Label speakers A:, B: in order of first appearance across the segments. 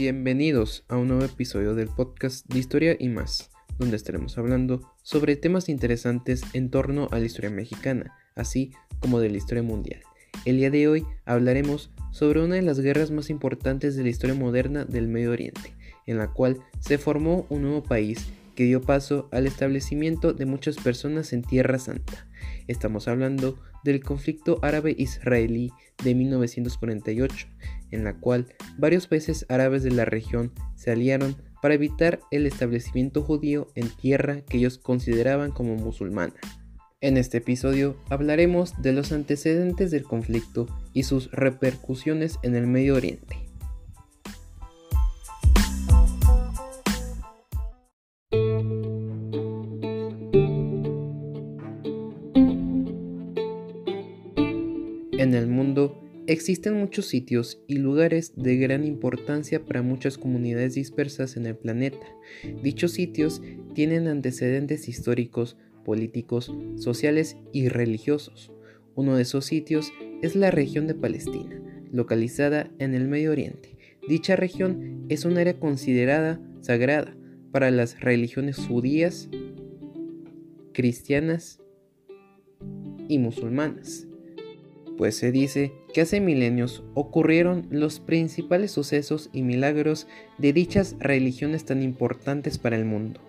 A: Bienvenidos a un nuevo episodio del podcast de Historia y más, donde estaremos hablando sobre temas interesantes en torno a la historia mexicana, así como de la historia mundial. El día de hoy hablaremos sobre una de las guerras más importantes de la historia moderna del Medio Oriente, en la cual se formó un nuevo país que dio paso al establecimiento de muchas personas en Tierra Santa. Estamos hablando del conflicto árabe-israelí de 1948, en la cual varios países árabes de la región se aliaron para evitar el establecimiento judío en tierra que ellos consideraban como musulmana. En este episodio hablaremos de los antecedentes del conflicto y sus repercusiones en el Medio Oriente. En el mundo existen muchos sitios y lugares de gran importancia para muchas comunidades dispersas en el planeta. Dichos sitios tienen antecedentes históricos, políticos, sociales y religiosos. Uno de esos sitios es la región de Palestina, localizada en el Medio Oriente. Dicha región es un área considerada sagrada para las religiones judías, cristianas y musulmanas, pues se dice que hace milenios ocurrieron los principales sucesos y milagros de dichas religiones tan importantes para el mundo.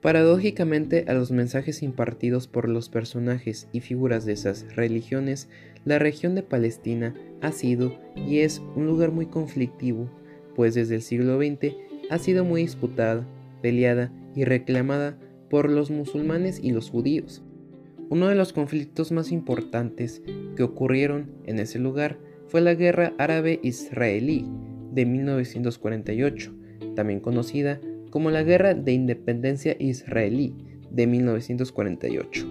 A: Paradójicamente, a los mensajes impartidos por los personajes y figuras de esas religiones, la región de Palestina ha sido y es un lugar muy conflictivo, pues desde el siglo XX ha sido muy disputada, peleada y reclamada por los musulmanes y los judíos. Uno de los conflictos más importantes que ocurrieron en ese lugar fue la Guerra Árabe-Israelí de 1948, también conocida como la Guerra de Independencia Israelí de 1948.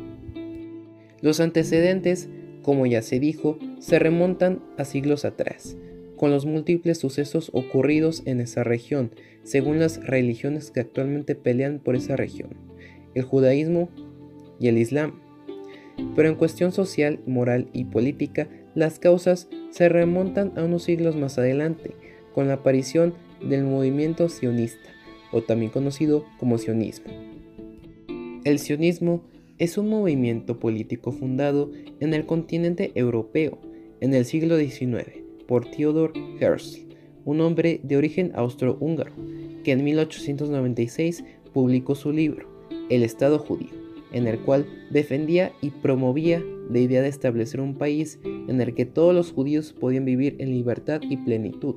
A: Los antecedentes, como ya se dijo, se remontan a siglos atrás, con los múltiples sucesos ocurridos en esa región, según las religiones que actualmente pelean por esa región, el judaísmo y el islam. Pero en cuestión social, moral y política, las causas se remontan a unos siglos más adelante, con la aparición del movimiento sionista, o también conocido como sionismo. El sionismo es un movimiento político fundado en el continente europeo en el siglo XIX por Theodor Herzl, un hombre de origen austrohúngaro, que en 1896 publicó su libro, El Estado Judío, en el cual defendía y promovía la idea de establecer un país en el que todos los judíos podían vivir en libertad y plenitud,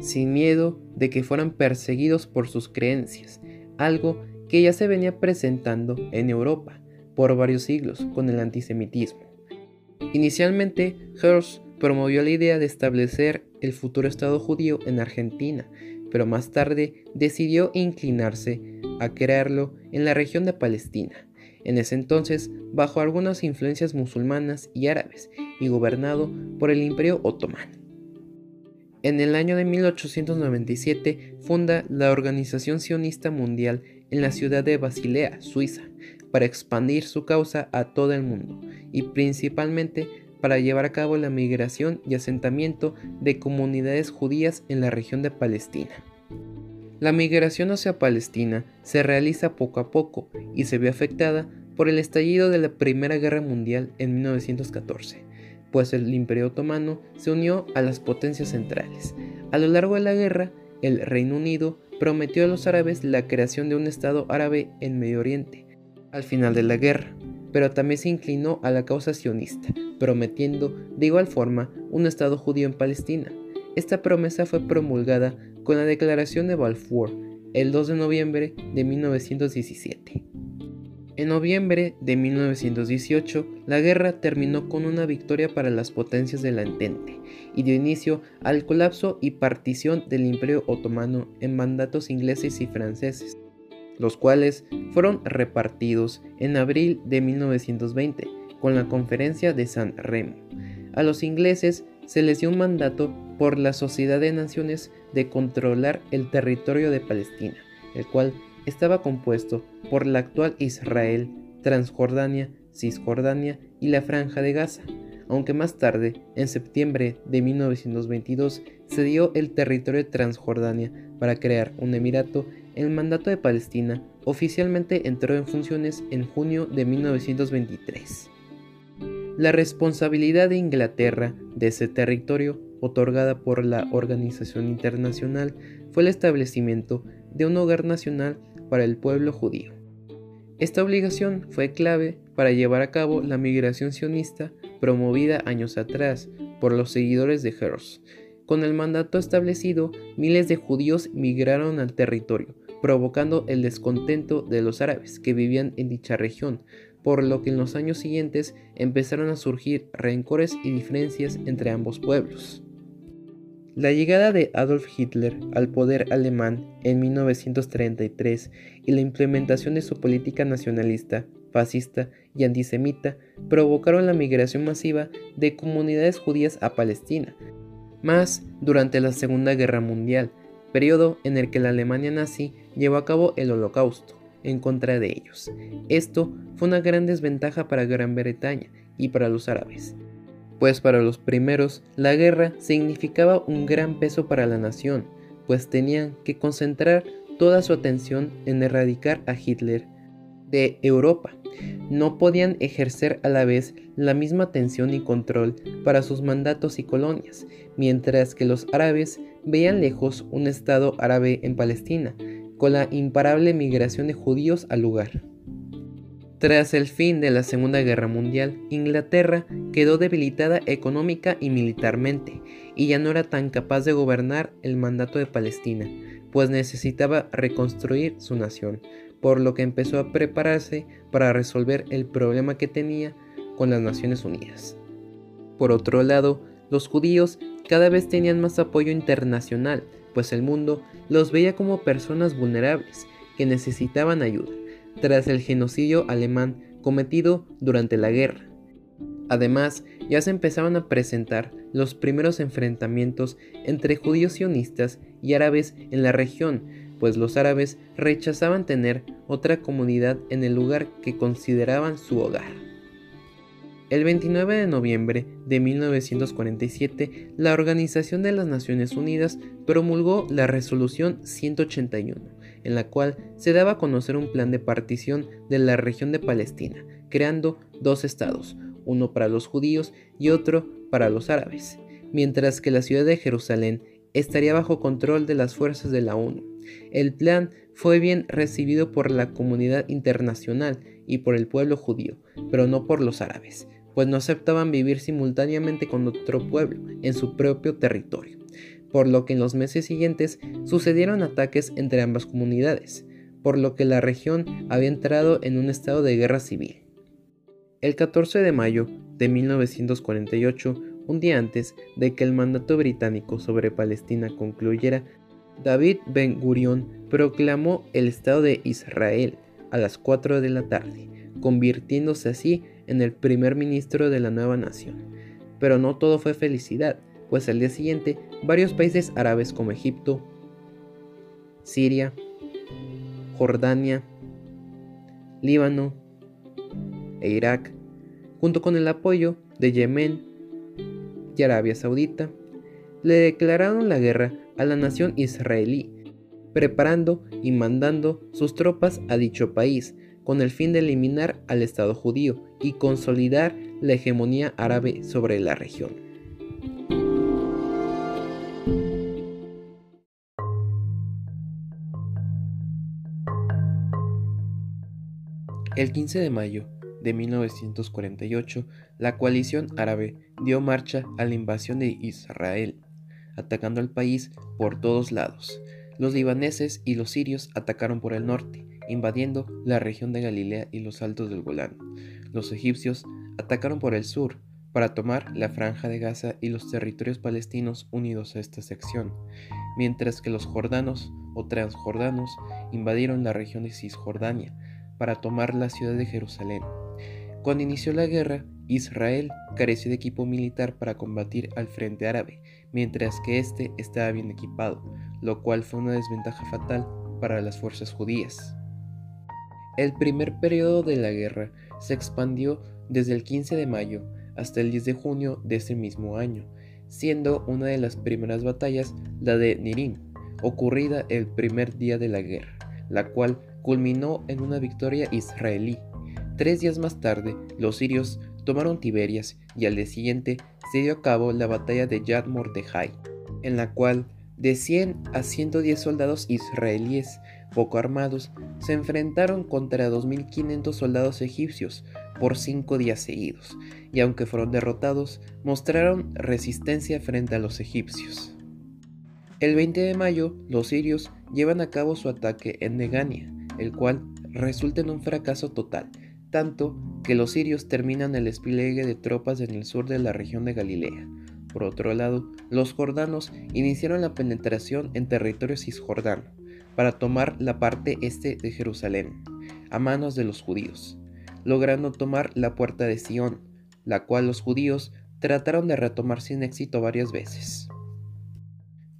A: sin miedo de que fueran perseguidos por sus creencias, algo que ya se venía presentando en Europa por varios siglos con el antisemitismo. Inicialmente, Herzl promovió la idea de establecer el futuro Estado judío en Argentina, pero más tarde decidió inclinarse a crearlo en la región de Palestina, en ese entonces bajo algunas influencias musulmanas y árabes y gobernado por el Imperio Otomano. En el año de 1897 funda la Organización Sionista Mundial en la ciudad de Basilea, Suiza, para expandir su causa a todo el mundo y principalmente para llevar a cabo la migración y asentamiento de comunidades judías en la región de Palestina. La migración hacia Palestina se realiza poco a poco y se ve afectada por el estallido de la Primera Guerra Mundial en 1914, pues el Imperio Otomano se unió a las potencias centrales. A lo largo de la guerra, el Reino Unido prometió a los árabes la creación de un Estado árabe en Medio Oriente al final de la guerra, pero también se inclinó a la causa sionista, prometiendo de igual forma un Estado judío en Palestina. Esta promesa fue promulgada con la Declaración de Balfour el 2 de noviembre de 1917. En noviembre de 1918, la guerra terminó con una victoria para las potencias de la Entente y dio inicio al colapso y partición del Imperio Otomano en mandatos ingleses y franceses, los cuales fueron repartidos en abril de 1920 con la Conferencia de San Remo. A los ingleses se les dio un mandato por la Sociedad de Naciones de controlar el territorio de Palestina, el cual estaba compuesto por la actual Israel, Transjordania, Cisjordania y la Franja de Gaza. aunque más tarde, en septiembre de 1922, se dio el territorio de Transjordania para crear un emirato. El mandato de Palestina oficialmente entró en funciones en junio de 1923. La responsabilidad de Inglaterra de ese territorio, otorgada por la Organización Internacional, fue el establecimiento de un hogar nacional para el pueblo judío. Esta obligación fue clave para llevar a cabo la migración sionista promovida años atrás por los seguidores de Herzl. Con el mandato establecido, miles de judíos migraron al territorio, provocando el descontento de los árabes que vivían en dicha región, por lo que en los años siguientes empezaron a surgir rencores y diferencias entre ambos pueblos. La llegada de Adolf Hitler al poder alemán en 1933 y la implementación de su política nacionalista, fascista y antisemita provocaron la migración masiva de comunidades judías a Palestina, más durante la Segunda Guerra Mundial, periodo en el que la Alemania nazi llevó a cabo el Holocausto en contra de ellos. Esto fue una gran desventaja para Gran Bretaña y para los árabes, pues para los primeros la guerra significaba un gran peso para la nación, pues tenían que concentrar toda su atención en erradicar a Hitler de Europa. No podían ejercer a la vez la misma atención y control para sus mandatos y colonias, mientras que los árabes veían lejos un estado árabe en Palestina, con la imparable migración de judíos al lugar. Tras el fin de la Segunda Guerra Mundial, Inglaterra quedó debilitada económica y militarmente, y ya no era tan capaz de gobernar el mandato de Palestina, pues necesitaba reconstruir su nación, por lo que empezó a prepararse para resolver el problema que tenía con las Naciones Unidas. Por otro lado, los judíos cada vez tenían más apoyo internacional, pues el mundo los veía como personas vulnerables que necesitaban ayuda, tras el genocidio alemán cometido durante la guerra. Además, ya se empezaban a presentar los primeros enfrentamientos entre judíos sionistas y árabes en la región, pues los árabes rechazaban tener otra comunidad en el lugar que consideraban su hogar. El 29 de noviembre de 1947, la Organización de las Naciones Unidas promulgó la Resolución 181, en la cual se daba a conocer un plan de partición de la región de Palestina, creando dos estados, uno para los judíos y otro para los árabes, mientras que la ciudad de Jerusalén estaría bajo control de las fuerzas de la ONU. El plan fue bien recibido por la comunidad internacional y por el pueblo judío, pero no por los árabes, pues no aceptaban vivir simultáneamente con otro pueblo en su propio territorio, por lo que en los meses siguientes sucedieron ataques entre ambas comunidades, por lo que la región había entrado en un estado de guerra civil. El 14 de mayo de 1948, un día antes de que el mandato británico sobre Palestina concluyera, David Ben-Gurión proclamó el Estado de Israel a las 4 de la tarde, convirtiéndose así en el primer ministro de la nueva nación. Pero no todo fue felicidad, pues al día siguiente varios países árabes como Egipto, Siria, Jordania, Líbano e Irak, junto con el apoyo de Yemen y Arabia Saudita, le declararon la guerra a la nación israelí, preparando y mandando sus tropas a dicho país, con el fin de eliminar al Estado judío y consolidar la hegemonía árabe sobre la región. El 15 de mayo de 1948, la coalición árabe dio marcha a la invasión de Israel, atacando al país por todos lados. Los libaneses y los sirios atacaron por el norte, invadiendo la región de Galilea y los altos del Golán. Los egipcios atacaron por el sur, para tomar la franja de Gaza y los territorios palestinos unidos a esta sección, mientras que los jordanos o transjordanos invadieron la región de Cisjordania para tomar la ciudad de Jerusalén. Cuando inició la guerra, Israel careció de equipo militar para combatir al frente árabe, mientras que éste estaba bien equipado, lo cual fue una desventaja fatal para las fuerzas judías. El primer periodo de la guerra se expandió desde el 15 de mayo hasta el 10 de junio de ese mismo año, siendo una de las primeras batallas la de Nirim, ocurrida el primer día de la guerra, la cual culminó en una victoria israelí. 3 días más tarde, los sirios tomaron Tiberias y al día siguiente se dio a cabo la batalla de Yad Mordejai, en la cual de 100 a 110 soldados israelíes poco armados se enfrentaron contra 2.500 soldados egipcios por 5 días seguidos, y aunque fueron derrotados, mostraron resistencia frente a los egipcios. El 20 de mayo, los sirios llevan a cabo su ataque en Negania, el cual resulta en un fracaso total, tanto que los sirios terminan el despliegue de tropas en el sur de la región de Galilea. Por otro lado, los jordanos iniciaron la penetración en territorio cisjordano para tomar la parte este de Jerusalén, a manos de los judíos, logrando tomar la puerta de Sion, la cual los judíos trataron de retomar sin éxito varias veces.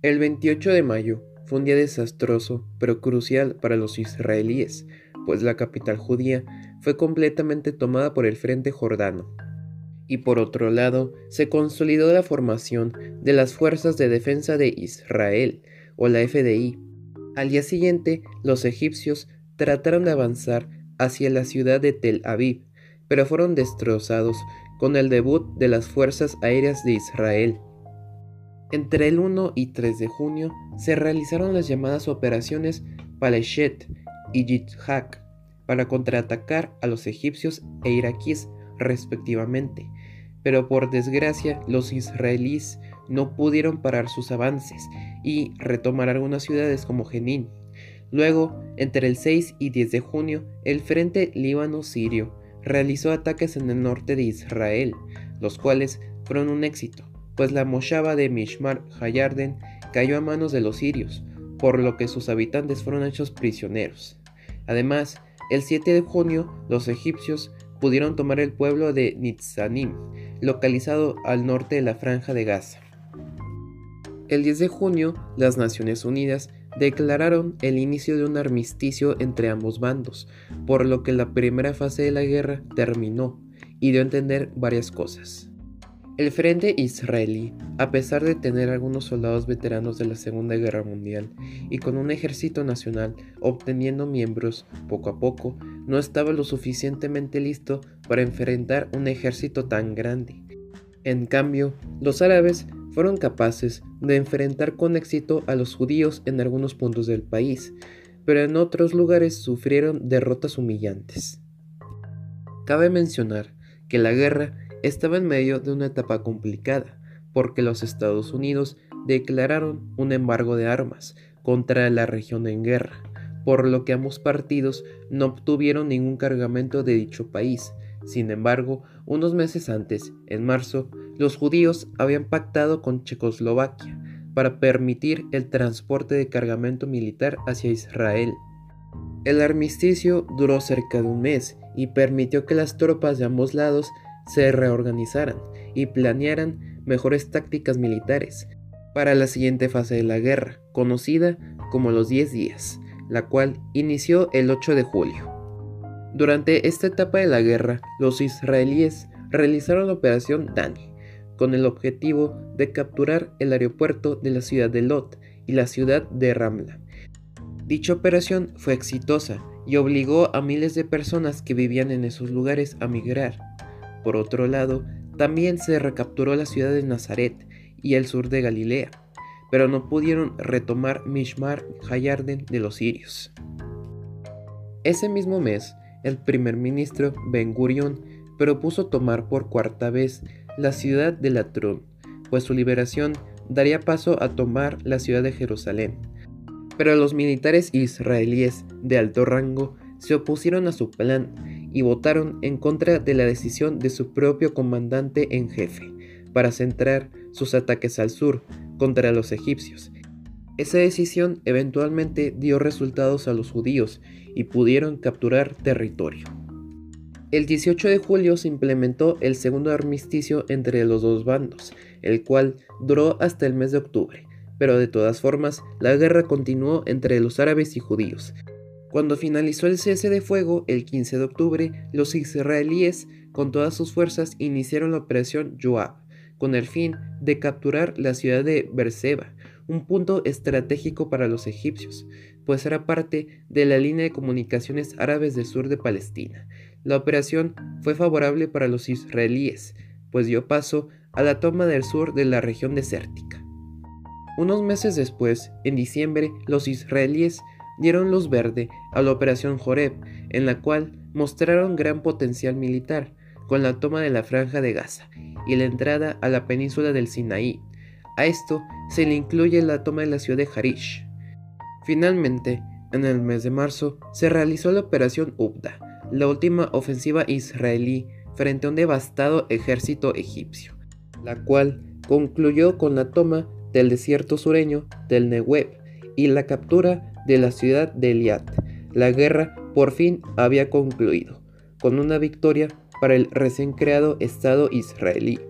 A: El 28 de mayo fue un día desastroso, pero crucial para los israelíes, pues la capital judía fue completamente tomada por el frente jordano. Y por otro lado, se consolidó la formación de las Fuerzas de Defensa de Israel, o la FDI. Al día siguiente, los egipcios trataron de avanzar hacia la ciudad de Tel Aviv, pero fueron destrozados con el debut de las Fuerzas Aéreas de Israel. Entre el 1 y 3 de junio se realizaron las llamadas operaciones Paleshet y Yitzhak para contraatacar a los egipcios e iraquíes respectivamente, pero por desgracia los israelíes no pudieron parar sus avances y retomar algunas ciudades como Jenin. Luego, entre el 6 y 10 de junio, el Frente Líbano-Sirio realizó ataques en el norte de Israel, los cuales fueron un éxito, pues la moshava de Mishmar Hayarden cayó a manos de los sirios, por lo que sus habitantes fueron hechos prisioneros. Además, el 7 de junio, los egipcios pudieron tomar el pueblo de Nitzanim, localizado al norte de la Franja de Gaza. El 10 de junio, las Naciones Unidas declararon el inicio de un armisticio entre ambos bandos, por lo que la primera fase de la guerra terminó y dio a entender varias cosas. El frente israelí, a pesar de tener algunos soldados veteranos de la Segunda Guerra Mundial y con un ejército nacional obteniendo miembros poco a poco, no estaba lo suficientemente listo para enfrentar un ejército tan grande. En cambio, los árabes fueron capaces de enfrentar con éxito a los judíos en algunos puntos del país, pero en otros lugares sufrieron derrotas humillantes. Cabe mencionar que la guerra estaba en medio de una etapa complicada, porque los Estados Unidos declararon un embargo de armas contra la región en guerra, por lo que ambos partidos no obtuvieron ningún cargamento de dicho país. Sin embargo, unos meses antes, en marzo, los judíos habían pactado con Checoslovaquia para permitir el transporte de cargamento militar hacia Israel. El armisticio duró cerca de un mes y permitió que las tropas de ambos lados se reorganizaran y planearan mejores tácticas militares para la siguiente fase de la guerra, conocida como los 10 días, la cual inició el 8 de julio. Durante esta etapa de la guerra, los israelíes realizaron la operación Dani, con el objetivo de capturar el aeropuerto de la ciudad de Lot y la ciudad de Ramla. Dicha operación fue exitosa y obligó a miles de personas que vivían en esos lugares a migrar. Por otro lado, también se recapturó la ciudad de Nazaret y el sur de Galilea, pero no pudieron retomar Mishmar Hayarden de los sirios. Ese mismo mes, el primer ministro Ben Gurión propuso tomar por cuarta vez la ciudad de Latrun, pues su liberación daría paso a tomar la ciudad de Jerusalén. Pero los militares israelíes de alto rango se opusieron a su plan y votaron en contra de la decisión de su propio comandante en jefe para centrar sus ataques al sur contra los egipcios. Esa decisión eventualmente dio resultados a los judíos y pudieron capturar territorio. El 18 de julio se implementó el segundo armisticio entre los dos bandos, el cual duró hasta el mes de octubre, pero de todas formas la guerra continuó entre los árabes y judíos. Cuando finalizó el cese de fuego el 15 de octubre, los israelíes con todas sus fuerzas iniciaron la operación Yoav, con el fin de capturar la ciudad de Beerseba, un punto estratégico para los egipcios, pues era parte de la línea de comunicaciones árabes del sur de Palestina. La operación fue favorable para los israelíes, pues dio paso a la toma del sur de la región desértica. Unos meses después, en diciembre, los israelíes dieron luz verde a la operación Joreb, en la cual mostraron gran potencial militar, con la toma de la Franja de Gaza y la entrada a la península del Sinaí. A esto se le incluye la toma de la ciudad de Harish. Finalmente, en el mes de marzo, se realizó la operación Ubda, la última ofensiva israelí frente a un devastado ejército egipcio, la cual concluyó con la toma del desierto sureño del Negev y la captura de la ciudad de Eilat. La guerra por fin había concluido, con una victoria para el recién creado Estado israelí.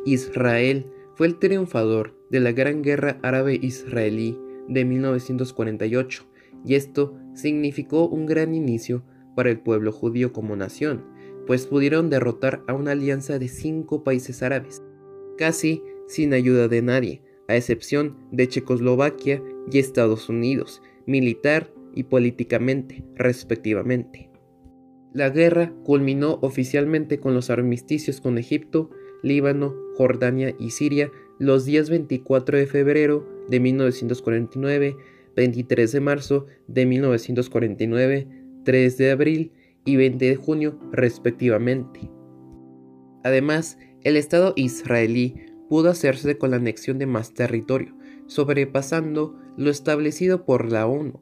A: Israel fue el triunfador de la Gran Guerra Árabe-Israelí de 1948, y esto significó un gran inicio para el pueblo judío como nación, pues pudieron derrotar a una alianza de 5 países árabes, casi sin ayuda de nadie, a excepción de Checoslovaquia y Estados Unidos, militar y políticamente, respectivamente. La guerra culminó oficialmente con los armisticios con Egipto, Líbano, Jordania y Siria los días 24 de febrero de 1949, 23 de marzo de 1949, 3 de abril y 20 de junio respectivamente. Además, el Estado israelí pudo hacerse con la anexión de más territorio, sobrepasando lo establecido por la ONU,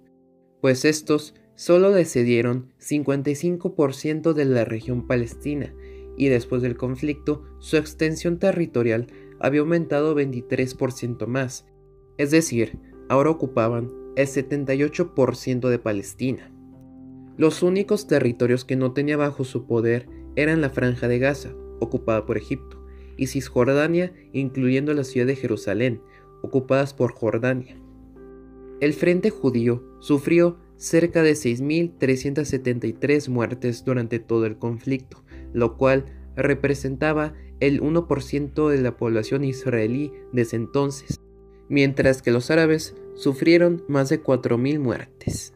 A: pues estos solo le cedieron 55% de la región palestina, y después del conflicto su extensión territorial había aumentado 23% más, es decir, ahora ocupaban el 78% de Palestina. Los únicos territorios que no tenía bajo su poder eran la Franja de Gaza, ocupada por Egipto, y Cisjordania, incluyendo la ciudad de Jerusalén, ocupadas por Jordania. El Frente Judío sufrió cerca de 6.373 muertes durante todo el conflicto, lo cual representaba el 1% de la población israelí desde entonces, mientras que los árabes sufrieron más de 4.000 muertes.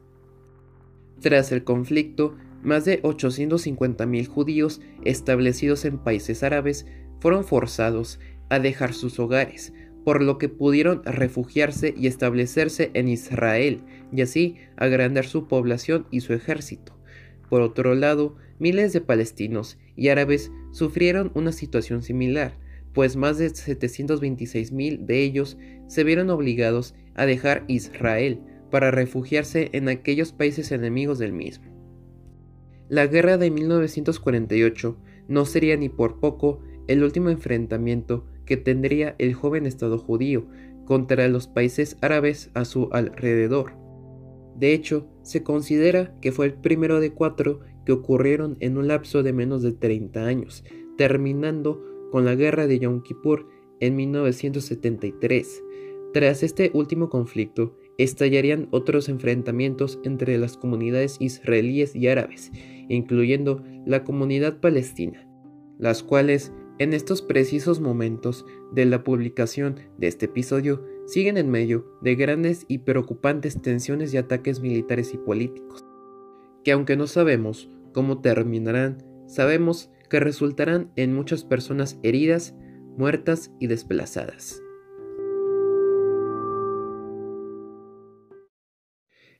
A: Tras el conflicto, más de 850.000 judíos establecidos en países árabes fueron forzados a dejar sus hogares, por lo que pudieron refugiarse y establecerse en Israel, y así agrandar su población y su ejército. Por otro lado, miles de palestinos y árabes sufrieron una situación similar, pues más de 726.000 de ellos se vieron obligados a dejar Israel para refugiarse en aquellos países enemigos del mismo. La guerra de 1948 no sería ni por poco el último enfrentamiento que tendría el joven Estado judío contra los países árabes a su alrededor. De hecho, se considera que fue el primero de 4 que ocurrieron en un lapso de menos de 30 años, terminando con la guerra de Yom Kippur en 1973. Tras este último conflicto, estallarían otros enfrentamientos entre las comunidades israelíes y árabes, incluyendo la comunidad palestina, las cuales en estos precisos momentos de la publicación de este episodio siguen en medio de grandes y preocupantes tensiones y ataques militares y políticos, que aunque no sabemos cómo terminarán, sabemos que resultarán en muchas personas heridas, muertas y desplazadas.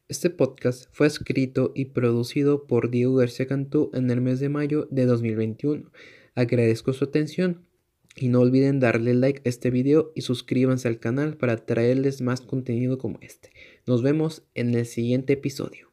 A: Este podcast fue escrito y producido por Diego García Cantú en el mes de mayo de 2021. Agradezco su atención y no olviden darle like a este video y suscríbanse al canal para traerles más contenido como este. Nos vemos en el siguiente episodio.